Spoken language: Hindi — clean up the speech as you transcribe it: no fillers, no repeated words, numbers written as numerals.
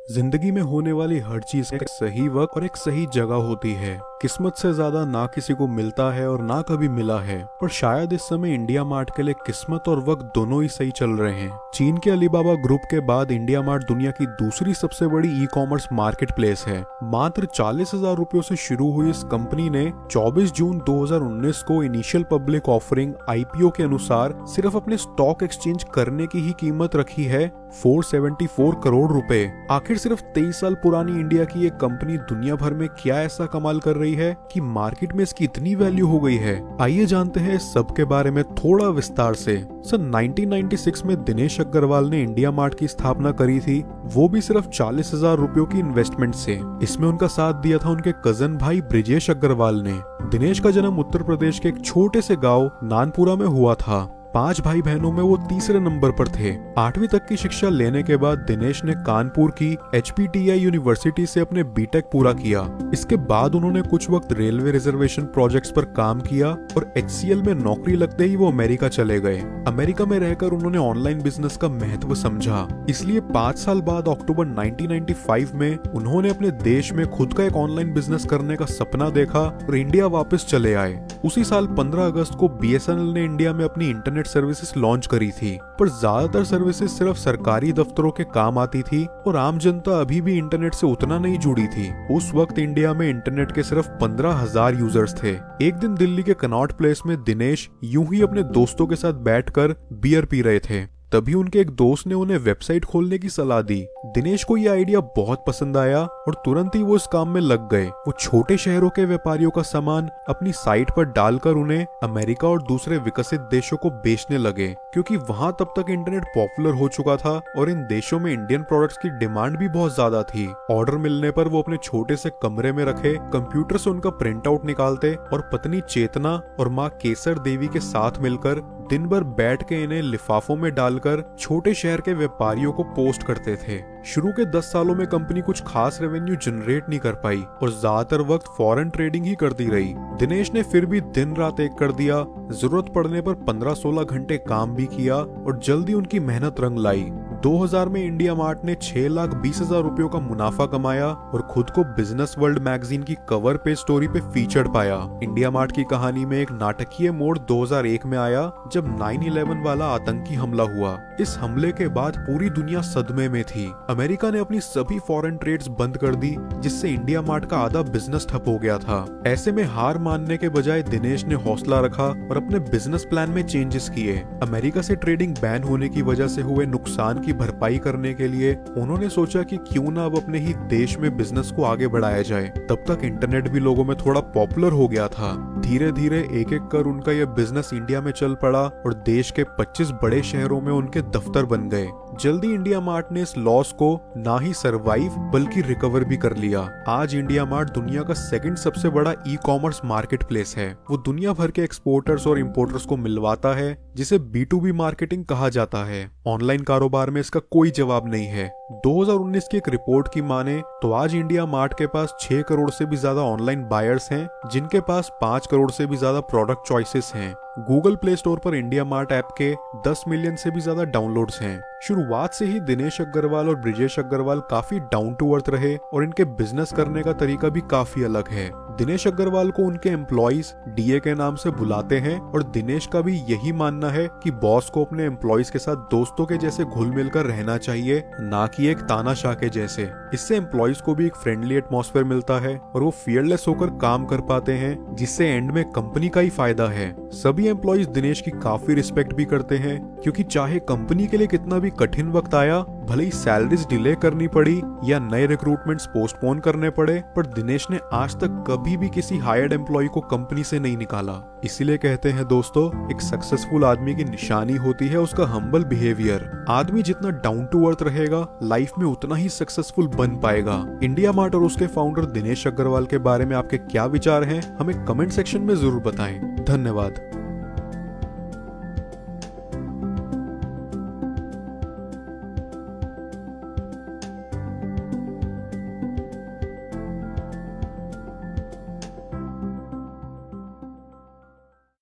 जिंदगी में होने वाली हर चीज एक सही वक्त और एक सही जगह होती है। किस्मत से ज्यादा ना किसी को मिलता है और ना कभी मिला है, पर शायद इस समय इंडिया मार्ट के लिए किस्मत और वक्त दोनों ही सही चल रहे हैं। चीन के अलीबाबा ग्रुप के बाद इंडिया मार्ट दुनिया की दूसरी सबसे बड़ी ई कॉमर्स मार्केट प्लेस है। मात्र 40,000 रुपयों से शुरू हुई इस कंपनी ने 24 जून 2019 को इनिशियल पब्लिक ऑफरिंग (IPO) के अनुसार सिर्फ अपने स्टॉक एक्सचेंज करने की ही कीमत रखी है 474 करोड़ रुपए। आखिर सिर्फ 23 साल पुरानी इंडिया की ये कंपनी दुनिया भर में क्या ऐसा कमाल कर रही है कि मार्केट में इसकी इतनी वैल्यू हो गई है। आइए जानते हैं इस सब के बारे में थोड़ा विस्तार से। सन 1996 में दिनेश अग्रवाल ने इंडिया मार्ट की स्थापना करी थी, वो भी सिर्फ 40,000 रुपयों की इन्वेस्टमेंट से। इसमें उनका साथ दिया था उनके कजन भाई ब्रिजेश अग्रवाल ने। दिनेश का जन्म उत्तर प्रदेश के एक छोटे से गांव नानपुरा में हुआ था। 5 भाई बहनों में वो तीसरे नंबर पर थे। 8वीं तक की शिक्षा लेने के बाद दिनेश ने कानपुर की HPTI यूनिवर्सिटी से अपने बीटेक पूरा किया। इसके बाद उन्होंने कुछ वक्त रेलवे रिजर्वेशन प्रोजेक्ट्स पर काम किया और HCL में नौकरी लगते ही वो अमेरिका चले गए। अमेरिका में रहकर उन्होंने ऑनलाइन बिजनेस का महत्व समझा, इसलिए 5 साल बाद अक्टूबर 1995 में उन्होंने अपने देश में खुद का एक ऑनलाइन बिजनेस करने का सपना देखा और इंडिया वापस चले आए। उसी साल 15 अगस्त को BSNL ने इंडिया में अपनी इंटरनेट सर्विसेज लॉन्च करी थी, पर ज्यादातर सर्विसेज सिर्फ सरकारी दफ्तरों के काम आती थी और आम जनता अभी भी इंटरनेट से उतना नहीं जुड़ी थी। उस वक्त इंडिया में इंटरनेट के सिर्फ 15,000 यूजर्स थे। एक दिन दिल्ली के कनॉट प्लेस में दिनेश यूं ही अपने दोस्तों के साथ बैठकर बियर पी रहे थे, तभी उनके एक दोस्त ने उन्हें वेबसाइट खोलने की सलाह दी। दिनेश को यह आइडिया बहुत पसंद आया और तुरंत ही वो इस काम में लग गए। वो छोटे शहरों के व्यापारियों का सामान अपनी साइट पर डालकर उन्हें अमेरिका और दूसरे विकसित देशों को बेचने लगे, क्योंकि वहां तब तक इंटरनेट पॉपुलर हो चुका था और इन देशों में इंडियन प्रोडक्ट्स की डिमांड भी बहुत ज्यादा थी। ऑर्डर मिलने पर वो अपने छोटे से कमरे में रखे कंप्यूटर से उनका प्रिंट आउट निकालते और पत्नी चेतना और माँ केसर देवी के साथ मिलकर दिन भर बैठ के इन्हें लिफाफों में डालकर छोटे शहर के व्यापारियों को पोस्ट करते थे। शुरू के 10 सालों में कंपनी कुछ खास रेवेन्यू जनरेट नहीं कर पाई और ज्यादातर वक्त फॉरेन ट्रेडिंग ही करती रही। दिनेश ने फिर भी दिन रात एक कर दिया, जरूरत पड़ने पर 15-16 घंटे काम भी किया और जल्दी उनकी मेहनत रंग लाई। 2000 में इंडिया मार्ट ने 6,20,000 रुपयों का मुनाफा कमाया और खुद को बिजनेस वर्ल्ड मैगजीन की कवर पेज स्टोरी पे फीचर्ड पाया। इंडिया मार्ट की कहानी में एक नाटकीय मोड़ 2001 में आया जब 9/11 वाला आतंकी हमला हुआ। इस हमले के बाद पूरी दुनिया सदमे में थी। अमेरिका ने अपनी सभी फॉरेन ट्रेड्स बंद कर दी, जिससे इंडिया मार्ट का आधा बिजनेस ठप हो गया था। ऐसे में हार मानने के बजाय दिनेश ने हौसला रखा और अपने बिजनेस प्लान में चेंजेस किए। अमेरिका से ट्रेडिंग बैन होने की वजह से हुए नुकसान की भरपाई करने के लिए उन्होंने सोचा कि क्यों ना अब अपने ही देश में बिजनेस को आगे बढ़ाया जाए। तब तक इंटरनेट भी लोगों में थोड़ा पॉपुलर हो गया था। धीरे धीरे एक एक कर उनका यह बिजनेस इंडिया में चल पड़ा और देश के 25 बड़े शहरों में उनके दफ्तर बन गए। जल्दी इंडिया मार्ट ने इस लॉस को ना ही सरवाइव बल्कि रिकवर भी कर लिया। आज इंडिया मार्ट दुनिया का सेकंड सबसे बड़ा ई कॉमर्स मार्केट प्लेस है। वो दुनिया भर के एक्सपोर्टर्स और इंपोर्टर्स को मिलवाता है, जिसे B2B मार्केटिंग कहा जाता है। ऑनलाइन कारोबार में इसका कोई जवाब नहीं है। 2019 की एक रिपोर्ट की माने तो आज इंडिया मार्ट के पास 6 करोड़ से भी ज्यादा ऑनलाइन बायर्स हैं, जिनके पास 5 करोड़ से भी ज्यादा प्रोडक्ट चॉइसेस हैं। गूगल प्ले स्टोर पर इंडिया मार्ट ऐप के 10 मिलियन से भी ज्यादा डाउनलोड्स हैं। शुरुआत से ही दिनेश अग्रवाल और ब्रिजेश अग्रवाल काफी डाउन टू अर्थ रहे और इनके बिजनेस करने का तरीका भी काफी अलग है। दिनेश अग्रवाल को उनके एम्प्लॉइज DA के नाम से बुलाते हैं और दिनेश का भी यही मानना है कि बॉस को अपने एम्प्लॉइज के साथ दोस्तों के जैसे घुल मिल कर रहना चाहिए, ना कि एक तानाशाह के जैसे। इससे एम्प्लॉइज को भी एक फ्रेंडली एटमॉस्फेयर मिलता है और वो फियरलेस होकर काम कर पाते हैं, जिससे एंड में कंपनी का ही फायदा है। सभी एम्प्लॉइज दिनेश की काफी रिस्पेक्ट भी करते हैं, क्योंकि चाहे कंपनी के लिए कितना भी कठिन वक्त आया, भले ही सैलरीज डिले करनी पड़ी या नए रिक्रूटमेंट्स पोस्टपोन करने पड़े, पर दिनेश ने आज तक कभी भी किसी हायर्ड एम्प्लॉय को कंपनी से नहीं निकाला। इसीलिए कहते हैं दोस्तों, एक सक्सेसफुल आदमी की निशानी होती है उसका हम्बल बिहेवियर। आदमी जितना डाउन टू अर्थ रहेगा, लाइफ में उतना ही सक्सेसफुल बन पाएगा। इंडिया मार्ट और उसके फाउंडर दिनेश अग्रवाल के बारे में आपके क्या विचार हैं, हमें कमेंट सेक्शन में जरूर बताएं। धन्यवाद।